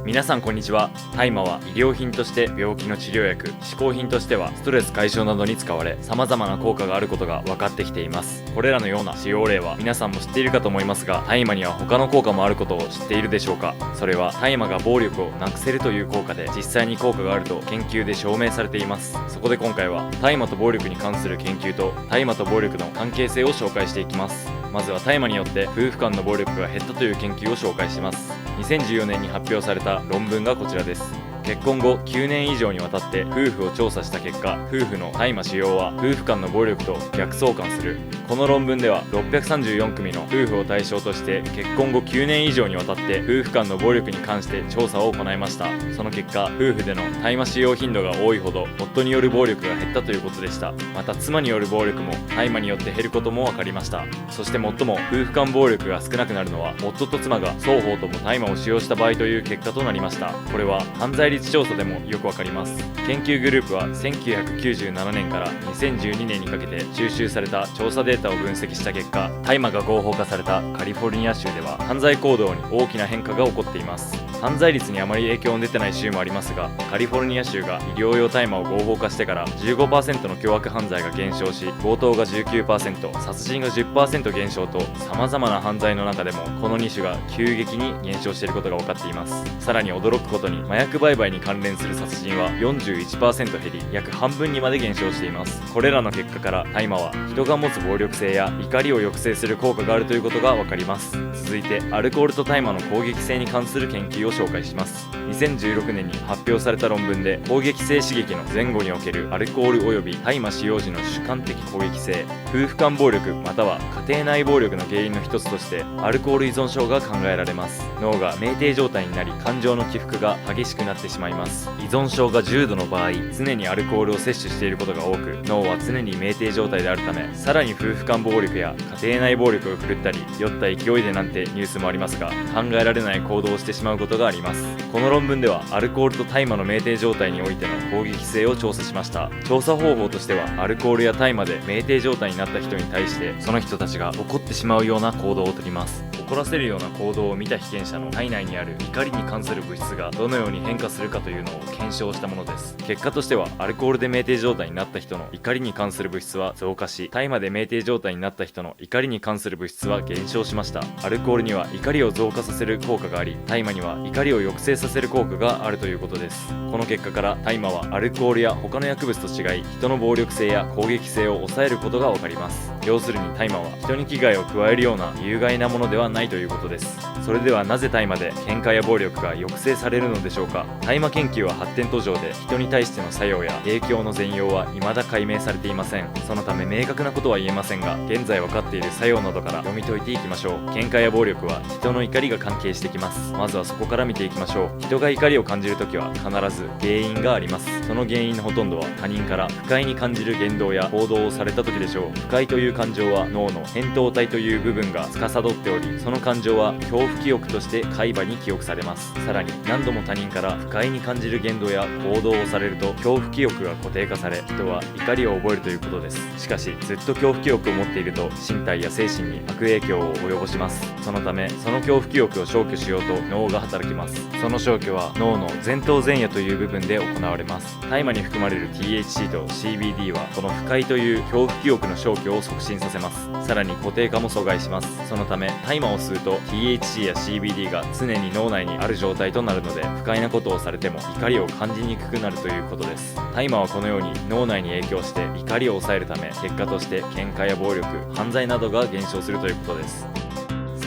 皆さんこんにちは。大麻は医療品として病気の治療薬、嗜好品としてはストレス解消などに使われ、様々な効果があることが分かってきています。これらのような使用例は皆さんも知っているかと思いますが、大麻には他の効果もあることを知っているでしょうか。それは大麻が暴力をなくせるという効果で、実際に効果があると研究で証明されています。そこで今回は大麻と暴力に関する研究と大麻と暴力の関係性を紹介していきます。まずは大麻によって夫婦間の暴力が減ったという研究を紹介します。2014年に発表された論文がこちらです。結婚後9年以上にわたって夫婦を調査した結果、夫婦の大麻使用は夫婦間の暴力と逆相関する。この論文では634組の夫婦を対象として結婚後9年以上にわたって夫婦間の暴力に関して調査を行いました。その結果、夫婦での大麻使用頻度が多いほど夫による暴力が減ったということでした。また妻による暴力も大麻によって減ることも分かりました。そして最も夫婦間暴力が少なくなるのは夫と妻が双方とも大麻を使用した場合という結果となりました。これは犯罪率調査でもよくわかります。研究グループは1997年から2012年にかけて収集された調査データを分析した結果、大麻が合法化されたカリフォルニア州では犯罪行動に大きな変化が起こっています。犯罪率にあまり影響の出てない州もありますが、カリフォルニア州が医療用大麻を合法化してから 15% の凶悪犯罪が減少し、強盗が 19%、殺人が 10% 減少と、様々な犯罪の中でもこの2種が急激に減少していることが分かっています。さらに驚くことに、麻薬売買に関連する殺人は 41% 減り、約半分にまで減少しています。これらの結果から大麻は人が持つ暴力性や怒りを抑制する効果があるということが分かります。続いてアルコールと大麻の攻撃性に関する研究を紹介します。2016年に発表された論文で、攻撃性刺激の前後におけるアルコール及び大麻使用時の主観的攻撃性、夫婦間暴力または家庭内暴力の原因の一つとしてアルコール依存症が考えられます。脳が酩酊状態になり、感情の起伏が激しくなってしまいます。依存症が重度の場合、常にアルコールを摂取していることが多く、脳は常に酩酊状態であるため、さらに夫婦間暴力や家庭内暴力を振るったり、酔った勢いでなんてニュースもありますが、考えられない行動をしてしまうことがあります。この論文ではアルコールと大麻の酩酊状態においての攻撃性を調査しました。調査方法としては、アルコールや大麻で酩酊状態になった人に対して、その人たちが怒ってしまうような行動をとります。怒らせるような行動を見た被験者の体内にある怒りに関する物質がどのように変化するかというのを検証したものです。結果としては、アルコールで酩酊状態になった人の怒りに関する物質は増加し、大麻で酩酊状態になった人の怒りに関する物質は減少しました。アルコールには怒りを増加させる効果があり、大麻には怒りを抑制させる効果があるということです。この結果から大麻はアルコールや他の薬物と違い、人の暴力性や攻撃性を抑えることが分かります。要するに大麻は人に危害を加えるような有害なものではないということです。それではなぜ大麻で喧嘩や暴力が抑制されるのでしょうか。大麻研究は発展途上で、人に対しての作用や影響の全容は未だ解明されていません。そのため明確なことは言えませんが、現在分かっている作用などから読み解いていきましょう。喧嘩や暴力は人の怒りが関係してきます。まずはそこから見ていきましょう。人が怒りを感じるときは必ず原因があります。その原因のほとんどは他人から不快に感じる言動や行動をされたときでしょう。不快という感情は脳の扁桃体という部分が司っており、その感情は恐怖記憶として海馬に記憶されます。さらに何度も他人から不快に感じる言動や行動をされると、恐怖記憶が固定化され、人は怒りを覚えるということです。しかしずっと恐怖記憶を持っていると、身体や精神に悪影響を及ぼします。そのためその恐怖記憶を消去しようと脳が働きます。その消去は脳の前頭前野という部分で行われます。大麻に含まれる THC と CBD はこの不快という恐怖記憶の消去を促進させます。さらに固定化も阻害します。そのため大麻を吸うと THC や CBD が常に脳内にある状態となるので、不快なことをされても怒りを感じにくくなるということです。大麻はこのように脳内に影響して怒りを抑えるため、結果として喧嘩や暴力、犯罪などが減少するということです。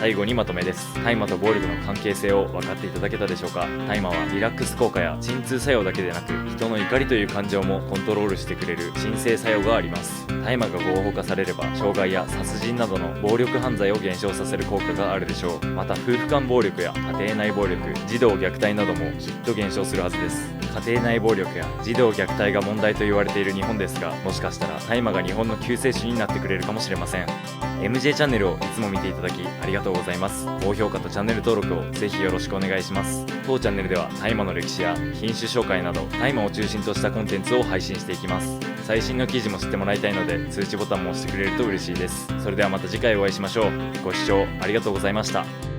最後にまとめです。大麻と暴力の関係性を分かっていただけたでしょうか。大麻はリラックス効果や鎮痛作用だけでなく、人の怒りという感情もコントロールしてくれる鎮静作用があります。大麻が合法化されれば、傷害や殺人などの暴力犯罪を減少させる効果があるでしょう。また夫婦間暴力や家庭内暴力、児童虐待などもきっと減少するはずです。家庭内暴力や児童虐待が問題と言われている日本ですが、もしかしたら大麻が日本の救世主になってくれるかもしれません。MJ チャンネルをいつも見ていただきありがとうございます。高評価とチャンネル登録をぜひよろしくお願いします。当チャンネルでは大麻の歴史や品種紹介など、大麻を中心としたコンテンツを配信していきます。最新の記事も知ってもらいたいので、通知ボタンも押してくれると嬉しいです。それではまた次回お会いしましょう。ご視聴ありがとうございました。